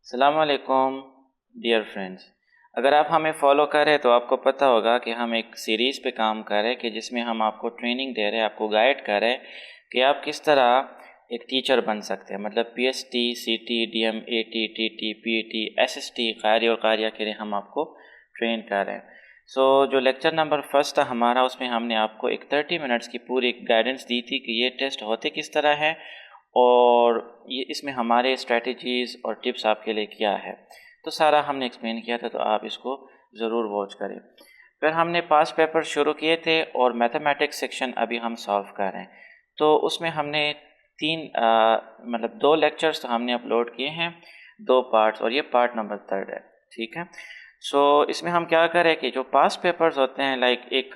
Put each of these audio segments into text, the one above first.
अस्सलाम वालेकुम dear friends. अगर आप हमें फॉलो करें तो आपको पता होगा कि हम एक सीरीज़ पे काम कर रहे हैं कि जिसमें हम आपको ट्रेनिंग दे रहे हैं, आपको गाइड कर रहे हैं कि आप किस तरह एक टीचर बन सकते हैं। मतलब पीएसटी, सीटी, DM, eighty, TT, PT, SST, कारी और कारिया के लिए हम आपको ट्रेन कर रहे हैं। जो लेक्चर नंबर फर्स्ट था हमारा, उसमें हमने आपको एक 30 मिनट्स की पूरी गाइडेंस दी थी कि ये टेस्ट होते किस तरह है और ये इसमें हमारे स्ट्रेटजीज़ और टिप्स आपके लिए क्या है। तो सारा हमने एक्सप्लेन किया था, तो आप इसको ज़रूर वॉच करें। फिर हमने पास पेपर शुरू किए थे और मैथमेटिक्स सेक्शन अभी हम सॉल्व कर रहे हैं। तो उसमें हमने मतलब 2 लेक्चर्स तो हमने अपलोड किए हैं, 2 पार्ट्स, और ये पार्ट नंबर 3 है। ठीक है। इसमें हम क्या करें कि जो पास पेपर्स होते हैं, लाइक एक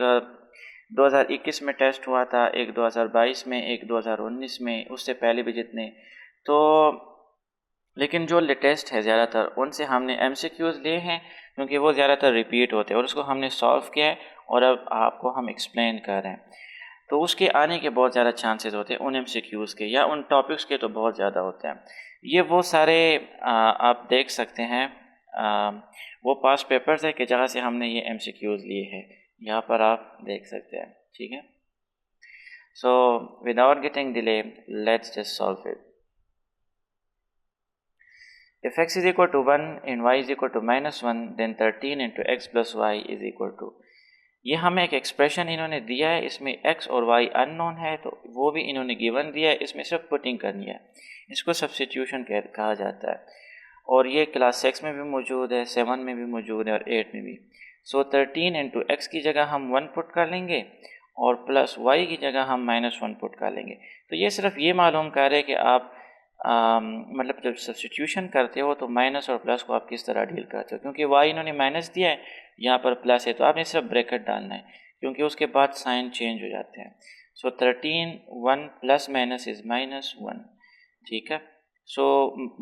2021 में टेस्ट हुआ था, एक 2022 में, एक 2019 में, उससे पहले भी जितने, तो लेकिन जो लेटेस्ट है ज़्यादातर उनसे हमने एमसीक्यूज़ लिए हैं क्योंकि वो ज़्यादातर रिपीट होते हैं और उसको हमने सॉल्व किया है और अब आपको हम एक्सप्लेन कर रहे हैं। तो उसके आने के बहुत ज़्यादा चांसेस होते हैं उन एमसीक्यूज़ के या उन टॉपिक्स के, तो बहुत ज़्यादा होते हैं। ये वो सारे आप देख सकते हैं, आ, वो पास पेपर्स है कि जहाँ से हमने ये एमसीक्यूज़ लिए हैं, यहाँ पर आप देख सकते हैं। ठीक है। Without getting delay, let's just solve it. If x is equal to 1 and y is equal to -1, then 13 into x plus y is equal to, ये हमें एक एक्सप्रेशन इन्होंने दिया है, इसमें x और y अननोन है, तो वो भी इन्होंने गिवन दिया है, इसमें सिर्फ पुटिंग करनी है। इसको सब्स्टिट्यूशन कहा जाता है और ये क्लास 6 में भी मौजूद है, 7 में भी मौजूद है और 8 में भी। 13 इंटू एक्स की जगह हम 1 पुट कर लेंगे और प्लस y की जगह हम -1 पुट कर लेंगे। तो ये सिर्फ ये मालूम कर रहे कि आप मतलब जब सब्स्टिट्यूशन करते हो तो माइनस और प्लस को आप किस तरह डील करते हो, क्योंकि y इन्होंने माइनस दिया है, यहाँ पर प्लस है, तो आपने सिर्फ ब्रैकेट डालना है क्योंकि उसके बाद साइन चेंज हो जाते हैं। 13 1 प्लस माइनस इज़ -1। ठीक है।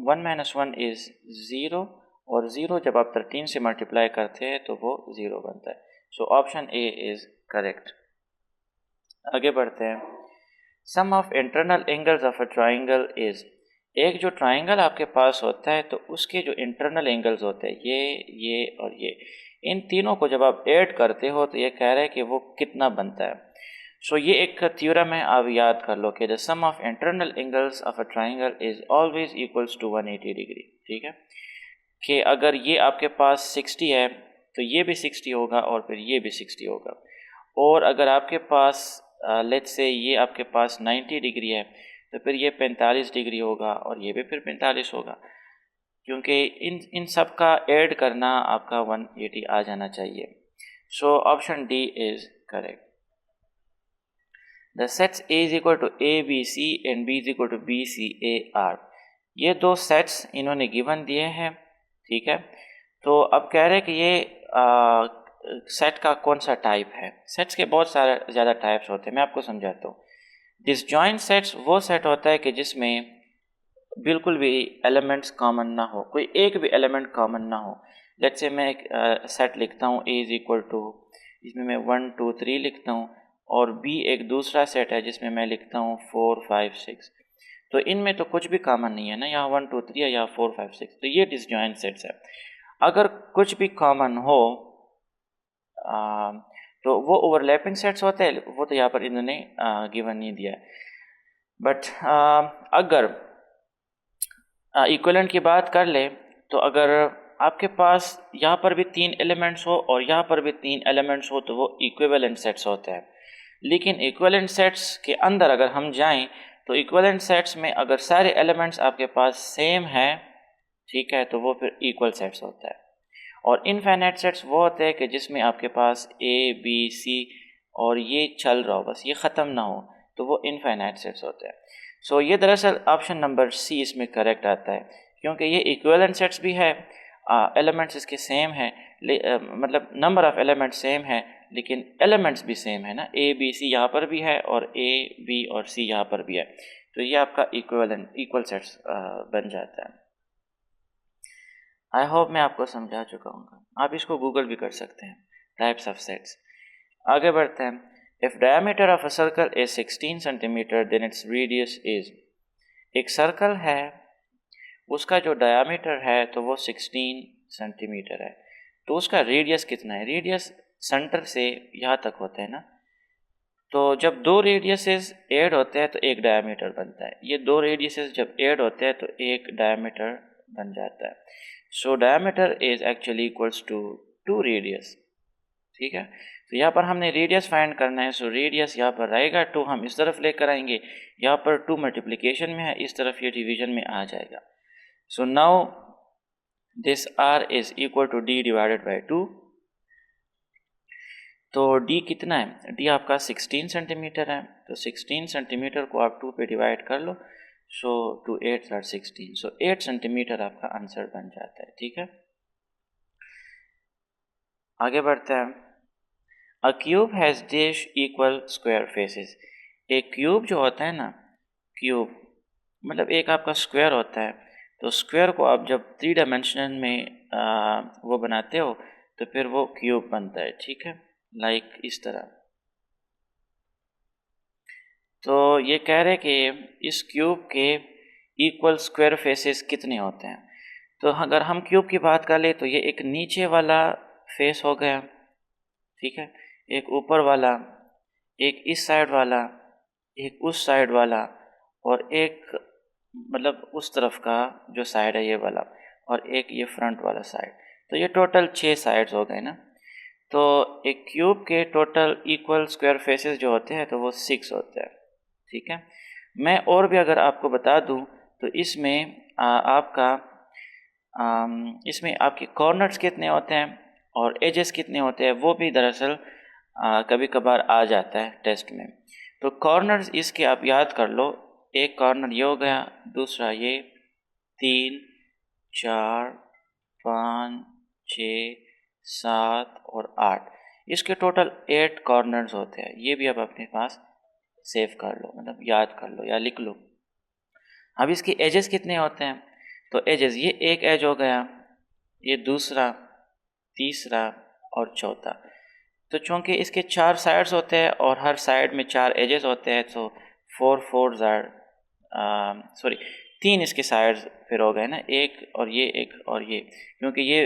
1 - 1 इज़ 0 और 0 जब आप 13 से मल्टीप्लाई करते हैं तो वो 0 बनता है। Option A is correct. आगे बढ़ते हैं। Sum of internal angles of a triangle is, एक जो ट्राइंगल आपके पास होता है तो उसके जो इंटरनल एंगल्स होते हैं, ये और ये, इन तीनों को जब आप ऐड करते हो तो ये कह रहे हैं कि वो कितना बनता है। ये एक थ्योरम है, आप याद कर लो कि the sum of internal angles of a triangle is always equals to 180 degree. ठीक है, कि अगर ये आपके पास 60 है तो ये भी 60 होगा और फिर ये भी 60 होगा, और अगर आपके पास लेट्स से ये आपके पास 90 डिग्री है तो फिर ये 45 डिग्री होगा और ये भी फिर 45 होगा, क्योंकि इन सब का ऐड करना आपका 180 आ जाना चाहिए। Option D is correct. The sets A is equal to A B C and B is equal to B C A are, ये 2 सेट्स इन्होंने गिवन दिए हैं। ठीक है, तो अब कह रहे हैं कि ये सेट का कौन सा टाइप है। सेट्स के बहुत सारे ज़्यादा टाइप्स होते हैं, मैं आपको समझाता हूँ। डिसजॉइंट सेट्स वो सेट होता है कि जिसमें बिल्कुल भी एलिमेंट्स कॉमन ना हो, कोई एक भी एलिमेंट कॉमन ना हो। लेट्स से मैं एक सेट लिखता हूँ A इज इक्वल टू, इसमें मैं 1 2 3 लिखता हूँ, और B एक दूसरा सेट है जिसमें मैं लिखता हूँ 4 5 6। तो इनमें तो कुछ भी कॉमन नहीं है ना, यहाँ 1 2 3 है, यहाँ 4 5 6, तो ये डिसजॉइंट सेट्स है। अगर कुछ भी कॉमन हो तो वो ओवरलैपिंग सेट्स होते हैं, वो तो यहाँ पर इन्होंने गिवन नहीं दिया है। बट अगर इक्विवेलेंट की बात कर ले तो अगर आपके पास यहाँ पर भी 3 एलिमेंट्स हो और यहाँ पर भी 3 एलिमेंट्स हो तो वो इक्विवेलेंट सेट्स होते हैं। लेकिन इक्विवेलेंट सेट्स के अंदर अगर हम जाएं तो इक्विवेलेंट सेट्स में अगर सारे एलिमेंट्स आपके पास सेम है, ठीक है, तो वो फिर इक्वल सेट्स होता है। और इनफाइनाइट सेट्स वो होते हैं कि जिसमें आपके पास ए बी सी और ये चल रहा हो, बस ये ख़त्म ना हो, तो वो इनफाइनाइट सेट्स होते हैं। ये दरअसल ऑप्शन नंबर सी इसमें करेक्ट आता है, क्योंकि ये इक्विवेलेंट सेट्स भी है, एलिमेंट्स इसके सेम है, मतलब नंबर ऑफ़ एलिमेंट्स सेम है, लेकिन एलिमेंट्स भी सेम है ना, ए बी सी यहाँ पर भी है और ए बी और सी यहाँ पर भी है, तो ये आपका इक्वल सेट्स बन जाता है। आई होप मैं आपको समझा चुका हूँ। आप इसको गूगल भी कर सकते हैं, टाइप्स ऑफ सेट्स। आगे बढ़ते हैं। If diameter of a circle is 16 centimetre then its radius is, एक सर्कल है उसका जो डायामीटर है तो वो 16 सेंटीमीटर है। तो उसका रेडियस कितना है? रेडियस सेंटर से यहाँ तक होता है ना, तो जब दो रेडियसेस ऐड होते हैं तो एक डायमीटर बनता है। ये दो रेडियसेस जब ऐड होते हैं तो एक डायमीटर बन जाता है। So diameter is actually equals to 2 radius. ठीक है, तो यहाँ पर हमने रेडियस फाइंड करना है। सो रेडियस यहाँ पर रहेगा 2, हम इस तरफ लेकर आएंगे, यहाँ पर 2 मल्टीप्लिकेशन में है, इस तरफ ये डिवीजन में आ जाएगा। So now this r is equal to d divided by 2। तो d कितना है? d आपका 16 सेंटीमीटर है, तो 16 सेंटीमीटर को आप 2 पे डिवाइड कर लो। सो 2 8 आर 16, सो 8 सेंटीमीटर आपका आंसर बन जाता है। ठीक है, आगे बढ़ते हैं। अ cube has dash equal square faces. एक क्यूब जो होता है ना, क्यूब मतलब एक आपका स्क्वायर होता है, तो स्क्वायर को आप जब 3 डायमेंशन में वो बनाते हो तो फिर वो क्यूब बनता है। ठीक है, लाइक इस तरह। तो ये कह रहे कि इस क्यूब के इक्वल स्क्वायर फेसेस कितने होते हैं। तो अगर हम क्यूब की बात कर ले तो ये एक नीचे वाला फेस हो गया, ठीक है, एक ऊपर वाला, एक इस साइड वाला, एक उस साइड वाला, और एक मतलब उस तरफ का जो साइड है ये वाला, और एक ये फ्रंट वाला साइड। तो ये टोटल 6 साइड्स हो गए ना। तो एक क्यूब के टोटल इक्वल स्क्वायर फेसेस जो होते हैं तो वो 6 होते हैं। ठीक है, मैं और भी अगर आपको बता दूं तो इसमें इसमें आपके कॉर्नर्स कितने होते हैं और एजेस कितने होते हैं वो भी दरअसल कभी कभार आ जाता है टेस्ट में। तो कॉर्नर्स इसके आप याद कर लो, एक कॉर्नर ये हो गया, दूसरा ये, 3 4 5 6 7 और 8, इसके टोटल 8 कॉर्नर्स होते हैं। ये भी आप अपने पास सेव कर लो, मतलब याद कर लो या लिख लो। अब इसके एजेस कितने होते हैं? तो एजेस, ये एक एज हो गया, ये दूसरा, तीसरा और चौथा। तो चूंकि इसके 4 साइड्स होते हैं और हर साइड में 4 एजेस होते हैं, तो 4 4 ज़ार सॉरी 3 इसके साइड्स फिर हो गए ना, एक और ये, क्योंकि ये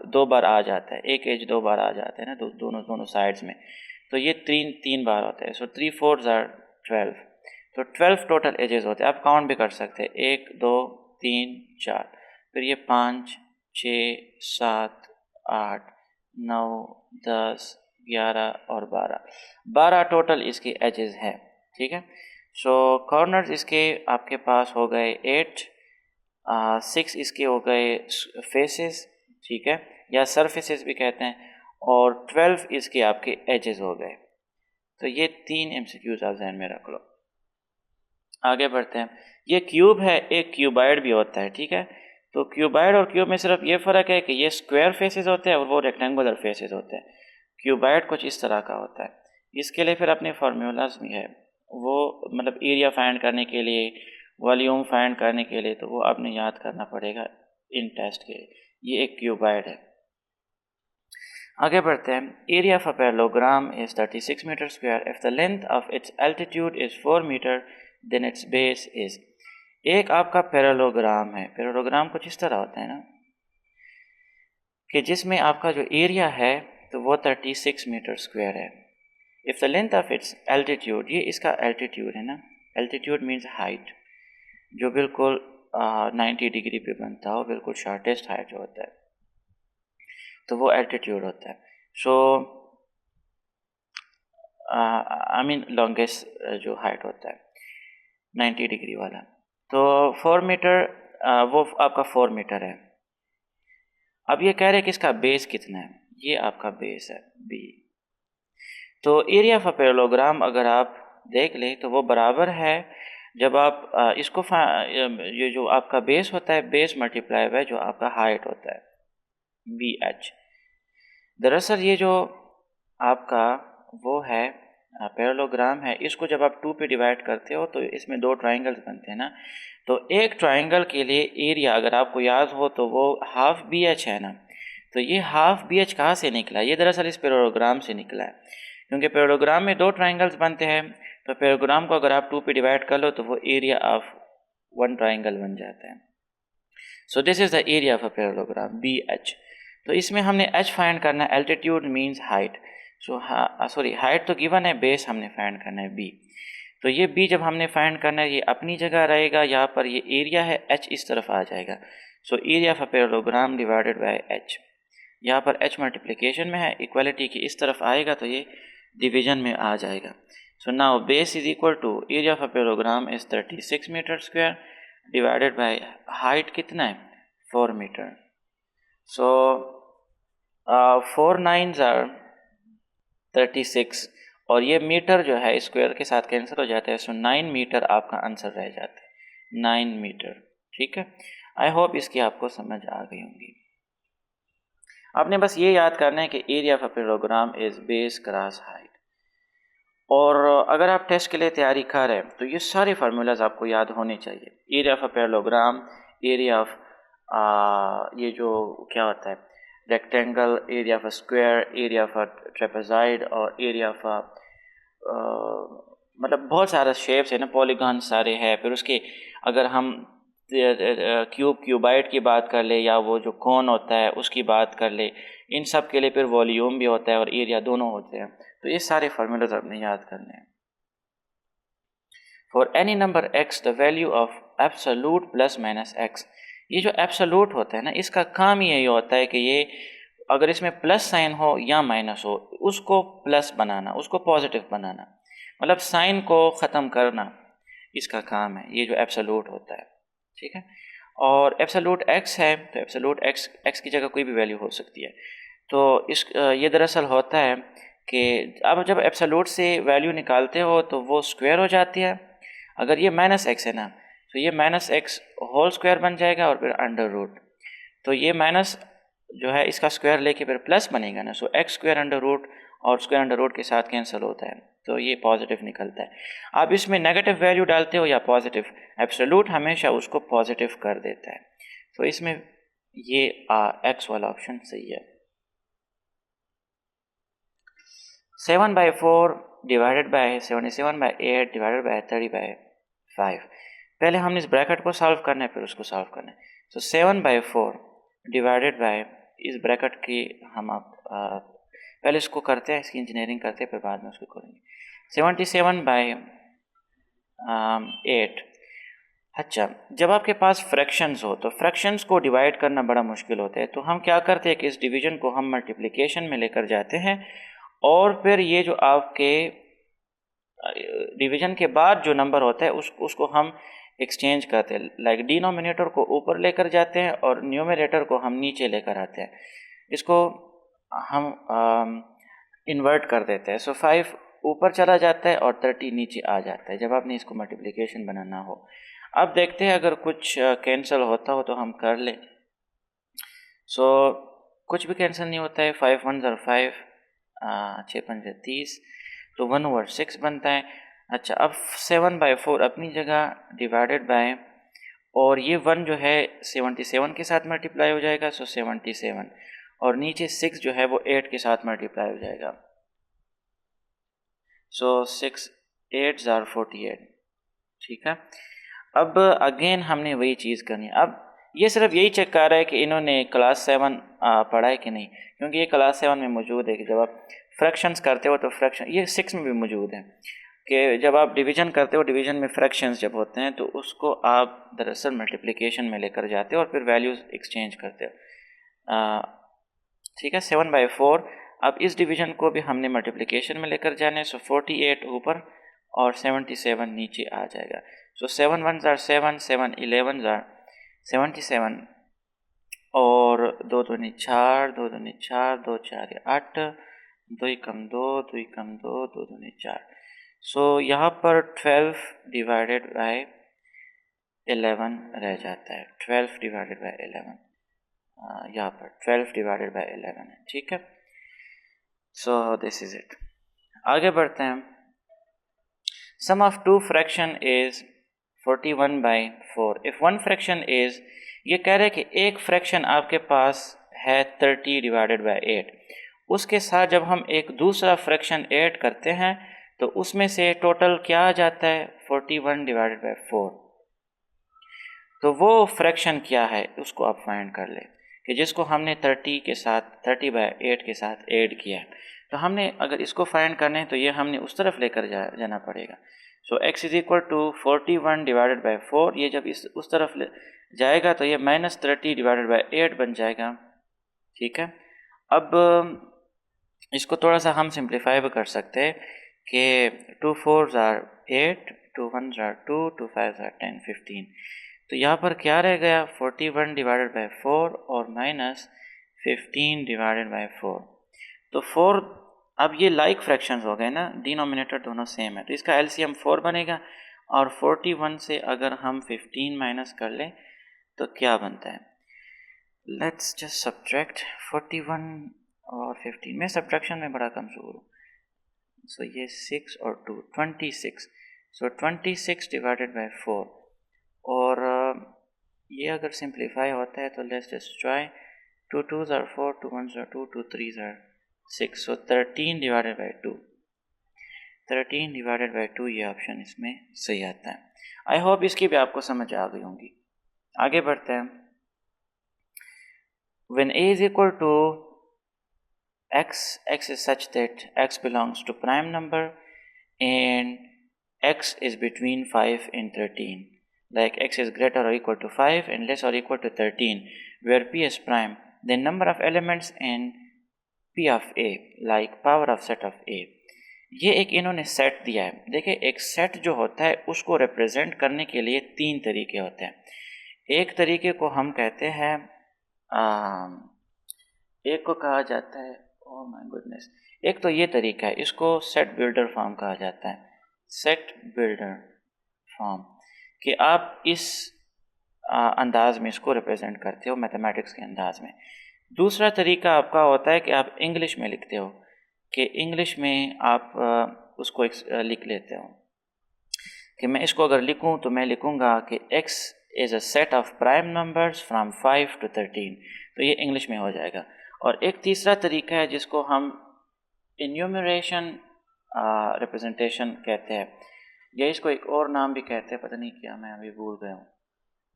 2 बार आ जाता है, एक एज 2 बार आ जाता है ना, दोनों साइड्स में। तो ये 3 बार होता है। सो 3 4 ज़ार 12, तो 12 टोटल एजेस होते हैं। आप काउंट भी कर सकते हैं, 1 2 3 4, फिर ये 5 6 7 8 9 10 11 और 12 टोटल इसके एजेस हैं। ठीक है, सो कॉर्नर्स इसके आपके पास हो गए 8, 6 इसके हो गए फेसेस, ठीक है, या सरफेसेस भी कहते हैं, और 12 इसके आपके एजेस हो गए। तो ये 3 एमसीक्यूज आप ध्यान में रख लो। आगे बढ़ते हैं। ये क्यूब है, एक क्यूबाइड भी होता है। ठीक है, तो क्यूबाइड और क्यूब में सिर्फ ये फ़र्क है कि ये स्क्वायर फेसेस होते हैं और वो रेक्टेंगुलर फेसेस होते हैं। क्यूबाइड कुछ इस तरह का होता है। इसके लिए फिर अपने फार्मूलाज भी है, वो मतलब एरिया फाइंड करने के लिए, वॉल्यूम फाइंड करने के लिए, तो वो आपने याद करना पड़ेगा इन टेस्ट के। ये एक क्यूबाइड है। आगे बढ़ते हैं। Area of a parallelogram is 36 metre square if the length of its altitude is 4 metre then its base is. एक आपका पैरेललोग्राम है। पैरेललोग्राम कुछ इस तरह होता है ना, कि जिसमें आपका जो एरिया है तो वो 36 मीटर स्क्वायर है। If the length of its altitude, ये इसका एल्टीट्यूड है ना, एल्टीट्यूड मीन्स हाइट, जो बिल्कुल 90 डिग्री पे बनता हो, बिल्कुल शॉर्टेस्ट हाइट जो होता है, तो वो एल्टीट्यूड होता है। सो आई मीन लॉन्गेस्ट जो हाइट होता है 90 डिग्री वाला। तो 4 मीटर वो आपका 4 मीटर है। अब ये कह रहे हैं कि इसका बेस कितना है, ये आपका बेस है बी। तो एरिया ऑफ अ पैरेललोग्राम अगर आप देख लें तो वो बराबर है, जब आप इसको ये जो आपका बेस होता है, बेस मल्टीप्लाई बाय जो आपका हाइट होता है बी एच। दरअसल ये जो आपका वो है पैरेललोग्राम है, इसको जब आप 2 पे डिवाइड करते हो तो इसमें 2 ट्राइंगल्स बनते हैं ना। तो एक ट्राइंगल के लिए एरिया अगर आपको याद हो तो वो हाफ बी एच है ना। तो ये हाफ बी एच कहाँ से निकला? ये दरअसल इस पैरेललोग्राम से निकला है, क्योंकि पैरेललोग्राम में 2 ट्राइंगल्स बनते हैं। तो पैरेललोग्राम को अगर आप 2 पे डिवाइड कर लो तो वो एरिया ऑफ 1 ट्राइंगल बन जाता है। So this is the area of a parallelogram B H. तो इसमें हमने एच फाइंड करना है, altitude means height. So sorry height तो गिवन है, बेस हमने फाइंड करना है बी। तो ये बी जब हमने फाइंड करना है ये अपनी जगह रहेगा, यहाँ पर ये एरिया है एच इस तरफ आ जाएगा। So area of a parallelogram divided by H, यहाँ पर एच मल्टीप्लिकेशन में है, इक्वालिटी की इस तरफ आएगा तो ये डिवीजन में आ जाएगा। So now base is equal to area of a parallelogram is 36 metre square divided by height कितना है 4 मीटर। सो 4 9s आर 36 और ये मीटर जो है स्क्वायर के साथ कैंसिल हो जाता है। सो 9 मीटर आपका आंसर रह जाता है, 9 मीटर। ठीक है, आई होप इसकी आपको समझ आ गई होंगी। आपने बस ये याद करना है कि area of a parallelogram is base cross height. और अगर आप टेस्ट के लिए तैयारी कर रहे हैं तो ये सारे फार्मूलाज आपको याद होने चाहिए। Area of a parallelogram, area of ये जो क्या होता है rectangle, area of a square, area of a trapezoid और एरिया ऑफ अ मतलब बहुत सारा शेप्स है ना, पॉलीगॉन सारे हैं। फिर उसके अगर हम क्यूबाइड की बात कर ले या वो जो कोन होता है उसकी बात कर ले, इन सब के लिए फिर वॉल्यूम भी होता है और एरिया दोनों होते हैं। तो ये सारे फार्मूलाज आपने याद करने हैं। For any number x the value of absolute plus minus x, ये जो एब्सोल्यूट होता है ना इसका काम यही होता है कि ये अगर इसमें प्लस साइन हो या माइनस हो उसको प्लस बनाना, उसको पॉजिटिव बनाना, मतलब साइन को ख़त्म करना, इसका काम है ये जो एब्सोल्यूट होता है। ठीक है, और एब्सोल्यूट x है तो एब्सोल्यूट x की जगह कोई भी वैल्यू हो सकती है। तो इस ये दरअसल होता है कि अब जब एब्सोल्यूट से वैल्यू निकालते हो तो वो स्क्वायर हो जाती है। अगर ये माइनस एक्स है ना तो ये माइनस एक्स होल स्क्वायर बन जाएगा और फिर अंडर रूट। तो ये माइनस जो है इसका स्क्वायर लेके फिर प्लस बनेगा ना, सो एक्स स्क्वायर अंडर रूट और स्क्वायर अंडर रूट के साथ कैंसिल होता है तो ये पॉजिटिव निकलता है। आप इसमें नेगेटिव वैल्यू डालते हो या पॉजिटिव, एब्सोल्यूट हमेशा उसको पॉजिटिव कर देता है। तो इसमें ये एक्स वाला ऑप्शन सही है। 7/4 डिवाइडेड बाय 77/8 डिवाइडेड बाय 30/5। पहले हमने इस ब्रैकेट को सॉल्व करना है फिर उसको सॉल्व करना है। तो 7/4 डिवाइडेड बाय इस ब्रैकेट की हम पहले इसको करते हैं, इसकी इंजीनियरिंग करते हैं फिर बाद में उसको करेंगे। 77/8। अच्छा, जब आपके पास फ्रैक्शंस हो तो फ्रैक्शंस को डिवाइड करना बड़ा मुश्किल होता है, तो हम क्या करते हैं कि इस डिवीजन को हम मल्टीप्लिकेशन में लेकर जाते हैं और फिर ये जो आपके डिवीजन के बाद जो नंबर होता है उसको हम एक्सचेंज करते हैं। लाइक डिनोमिनेटर को ऊपर लेकर जाते हैं और न्यूमरेटर को हम नीचे लेकर आते हैं, इसको हम इन्वर्ट कर देते हैं। सो 5 ऊपर चला जाता है और 30 नीचे आ जाता है जब आपने इसको मल्टीप्लिकेशन बनाना हो। अब देखते हैं अगर कुछ कैंसिल होता हो तो हम कर लें। सो कुछ भी कैंसिल नहीं होता है। 5 1 ज़र 5, 6 5 30, तो 1/6 बनता है। अच्छा, अब 7/4 अपनी जगह डिवाइडेड बाय, और ये 1 जो है 77 के साथ मल्टीप्लाई हो जाएगा, सो 77, और नीचे 6 जो है वो 8 के साथ मल्टीप्लाई हो जाएगा। सो 6 8 ज़ार 48। ठीक है, अब अगेन हमने वही चीज़ करनी है। अब ये सिर्फ यही चेक कर रहा है कि इन्होंने क्लास 7 पढ़ा है कि नहीं, क्योंकि ये क्लास 7 में मौजूद है कि जब आप फ्रैक्शंस करते हो तो फ्रैक्शन, ये 6 में भी मौजूद है कि जब आप डिवीजन करते हो, डिवीजन में फ्रैक्शंस जब होते हैं तो उसको आप दरअसल मल्टीप्लिकेशन में लेकर जाते हो और फिर वैल्यूज़ एक्सचेंज करते हो। ठीक है, 7/4। अब इस डिवीजन को भी हमने मल्टीप्लिकेशन में लेकर जाने, सो 48 ऊपर और 77 नीचे आ जाएगा। सो 7 1 ज़ार 7, 7 11 ज़ार 77, और 2 दूनी 4, 2 दूनी 4, 2 4 8, 2 कम 2, 2 कम 2, 2 दूनी 4। सो यहाँ पर 12 डिवाइडेड बाय 11 रह जाता है। 12 डिवाइडेड बाय 11 यहाँ पर 12 डिवाइडेड बाय 11 है। ठीक है, सो दिस इज इट। आगे बढ़ते हैं। Sum of two fraction is 41/4 if one fraction is, ये कह रहे हैं कि एक फ्रैक्शन आपके पास है 30 डिवाइडेड बाय 8, उसके साथ जब हम एक दूसरा फ्रैक्शन ऐड करते हैं तो उसमें से टोटल क्या आ जाता है 41 डिवाइडेड बाय 4। तो वो फ्रैक्शन क्या है उसको आप फाइंड कर लें कि जिसको हमने 30 के साथ 30/8 के साथ ऐड किया है। तो हमने अगर इसको फाइंड करना है तो ये हमने उस तरफ लेकर जाना पड़ेगा। सो x इज इक्वल टू 41/4, ये जब उस तरफ जाएगा तो ये -30/8 बन जाएगा। ठीक है, अब इसको थोड़ा सा हम सिंप्लीफाई भी कर सकते हैं कि 2 4s are 8, 2 1s are 2, 2 5s are 10, 15। तो यहाँ पर क्या रह गया 41/4 और -15/4। तो 4, अब ये लाइक फ्रैक्शंस हो गए ना, डिनोमिनेटर दोनों सेम है, तो इसका एलसीएम 4 बनेगा। और 41 से अगर हम 15 माइनस कर लें तो क्या बनता है, लेट्स जस्ट सब्ट्रैक्ट 41 और 15। मैं सब्ट्रैक्शन में बड़ा कमज़ोर हूँ। सो ये 6 और 2 26। सो 26/4 और ये अगर सिंप्लीफाई होता है तो let's just try. 2 2s are 4, 2 1s are 2, 2 3s are 6। सो 13/2, 13/2 ये ऑप्शन इसमें सही आता है। आई होप इसकी भी आपको समझ आ गई होंगी। आगे बढ़ते हैं। When a is equal to x is such that x belongs to prime number and x is between 5 and 13, like x is greater or equal to 5 and less or equal to 13, where p is prime, then number of elements in p of a, like power of set of a। ये एक इन्होंने set दिया है। देखिए, एक set जो होता है उसको रिप्रेजेंट करने के लिए 3 तरीके होते हैं। एक तरीके को हम कहते हैं एक को कहा जाता है, ओह माय गुडनेस, एक तो ये तरीका है, इसको सेट बिल्डर फॉर्म कहा जाता है। सेट बिल्डर फॉर्म कि आप इस अंदाज में इसको रिप्रेजेंट करते हो मैथमेटिक्स के अंदाज में। दूसरा तरीका आपका होता है कि आप इंग्लिश में लिखते हो, कि इंग्लिश में आप उसको लिख लेते हो कि मैं इसको अगर लिखूं तो मैं लिखूंगा कि x is a set of prime numbers from 5 to 13। तो ये इंग्लिश में हो जाएगा। और एक तीसरा तरीका है जिसको हम इन्यूमरेशन रिप्रेजेंटेशन कहते हैं, या इसको एक और नाम भी कहते हैं, पता नहीं क्या, मैं अभी भूल गया हूँ।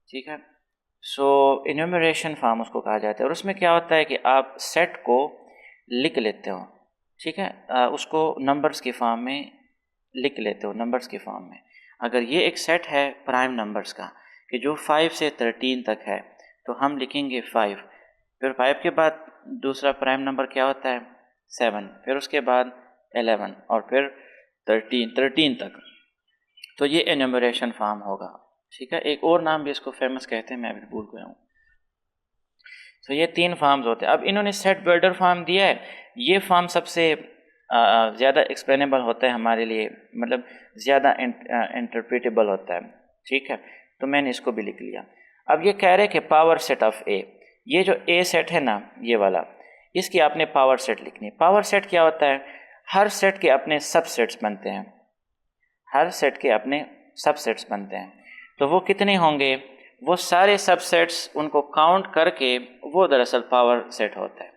ठीक है, सो इन्यूमरेशन फॉर्म उसको कहा जाता है। और उसमें क्या होता है कि आप सेट को लिख लेते हो, ठीक है, उसको नंबर्स की फॉर्म में लिख लेते हो, नंबर्स की फॉर्म में। अगर ये एक सेट है प्राइम नंबर्स का कि जो 5 से 13 तक है, तो हम लिखेंगे 5, फिर 5 के बाद दूसरा प्राइम नंबर क्या होता है 7, फिर उसके बाद 11 और फिर 13 तक। तो ये एन्यूमरेशन फॉर्म होगा। ठीक है, एक और नाम भी इसको फेमस कहते हैं, मैं भी भूल गया हूँ। तो ये 3 फॉर्म्स होते हैं। अब इन्होंने सेट बिल्डर फॉर्म दिया है, ये फॉर्म सबसे ज़्यादा एक्सप्लेनेबल होता है हमारे लिए, मतलब ज़्यादा इंटरप्रेटेबल होता है। ठीक है, तो मैंने इसको भी लिख लिया। अब ये कह रहे हैं कि पावर सेट ऑफ ए, ये जो ए सेट है ना, ये वाला, इसकी आपने पावर सेट लिखनी है। पावर सेट क्या होता है, हर सेट के अपने सबसेट्स बनते हैं, हर सेट के अपने सबसेट्स बनते हैं। तो वो कितने होंगे, वो सारे सबसेट्स उनको काउंट करके वो दरअसल पावर सेट होता है।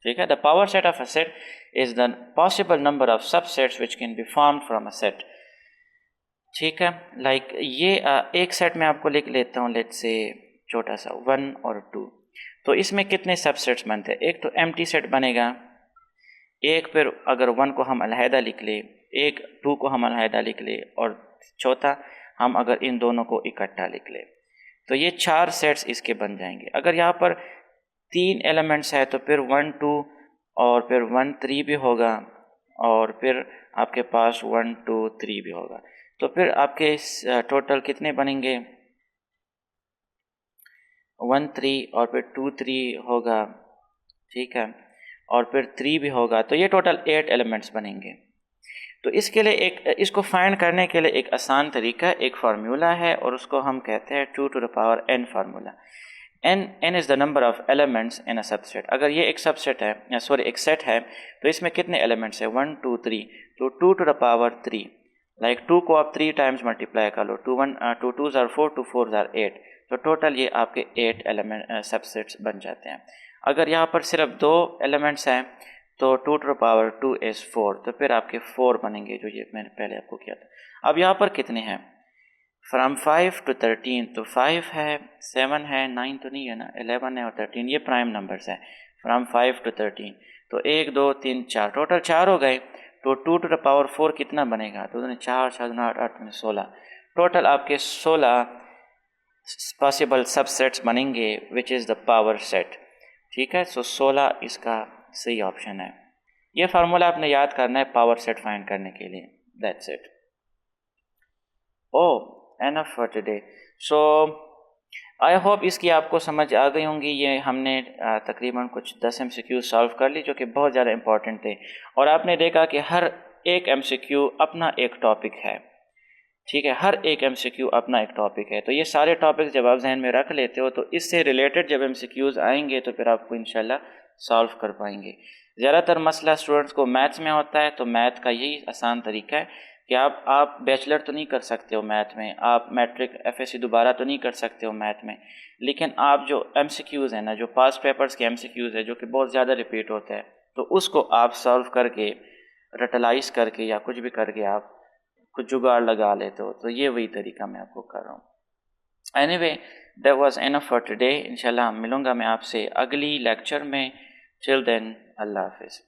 ठीक है, the power set of a set is the possible number of subsets which can be formed from a set. ठीक है, लाइक ये एक सेट में आपको लिख लेता हूँ, लेट्स से छोटा सा 1 और 2। तो इसमें कितने सबसेट्स बनते हैं, एक तो एम्प्टी सेट बनेगा, एक फिर अगर 1 को हम अलहदा लिख ले, एक 2 को हम अलहदा लिख ले, और चौथा हम अगर इन दोनों को इकट्ठा लिख ले, तो ये 4 सेट्स इसके बन जाएंगे। अगर यहाँ पर 3 एलिमेंट्स है तो फिर 1 2 और फिर 1 3 भी होगा, और फिर आपके पास 1 2 3 भी होगा। तो फिर आपके टोटल कितने बनेंगे, 1 3 और फिर 2 3 होगा। ठीक है, और फिर 3 भी होगा, तो ये टोटल 8 एलिमेंट्स बनेंगे। तो इसके लिए इसको फाइंड करने के लिए एक आसान तरीका, एक फार्मूला है, और उसको हम कहते हैं 2 to the power n formula. n is the number of elements in a subset. अगर ये एक सबसेट है, या सॉरी एक सेट है, तो इसमें कितने एलिमेंट्स है 1 2 3, तो 2 to the power 3, लाइक 2 को आप 3 टाइम्स मल्टीप्लाई कर लो, 2 2s are 4, 2 4s are 8, तो टोटल ये आपके 8 एलिमेंट सबसेट्स बन जाते हैं। अगर यहाँ पर सिर्फ 2 एलिमेंट्स हैं तो 2 to the power 2 is 4, तो फिर आपके 4 बनेंगे, जो ये मैंने पहले आपको किया था। अब यहाँ पर कितने हैं, फ्राम 5 to 13, तो 5 है, 7 है, 9 तो नहीं है ना, 11 है और 13, ये प्राइम नंबर्स है। फ्राम 5 to 13, तो 1 2 3 4, टोटल 4 हो गए। तो 2 to the power 4 कितना बनेगा? तो 4 4 8 8 16, टोटल आपके 16 पॉसिबल सबसेट्स बनेंगे which is the power set. ठीक है, सो 16 इसका सही ऑप्शन है। ये फार्मूला आपने याद करना है पावर सेट फाइंड करने के लिए। That's it. Oh enough for today. So I hope इसकी आपको समझ आ गई होंगी। ये हमने तकरीबन कुछ 10 MCQ सॉल्व कर ली जो कि बहुत ज़्यादा इंपॉर्टेंट थे, और आपने देखा कि हर एक MCQ अपना एक टॉपिक है। ठीक है, हर एक MCQ अपना एक टॉपिक है। तो ये सारे टॉपिक्स जब आप जहन में रख लेते हो तो इससे रिलेटेड जब MCQs आएंगे तो फिर आपको इंशाल्लाह सॉल्व कर पाएंगे। ज़्यादातर मसला स्टूडेंट्स को मैथ्स में होता है, तो मैथ का यही आसान तरीका है कि आप बैचलर तो नहीं कर सकते हो मैथ में, आप मैट्रिक FSC दोबारा तो नहीं कर सकते हो मैथ में, लेकिन आप जो MCQs हैं ना, जो पास्ट पेपर्स के MCQs है जो कि बहुत ज़्यादा रिपीट होता है, तो उसको आप सॉल्व करके रटलाइज करके या कुछ भी करके आप कुछ जुगाड़ लगा लेते हो। तो ये वही तरीका मैं आपको कर रहा हूँ। Anyway, that was enough for today. इंशाल्लाह मिलूँगा मैं आपसे अगली लेक्चर में। टिल देन, अल्लाह हाफिज़।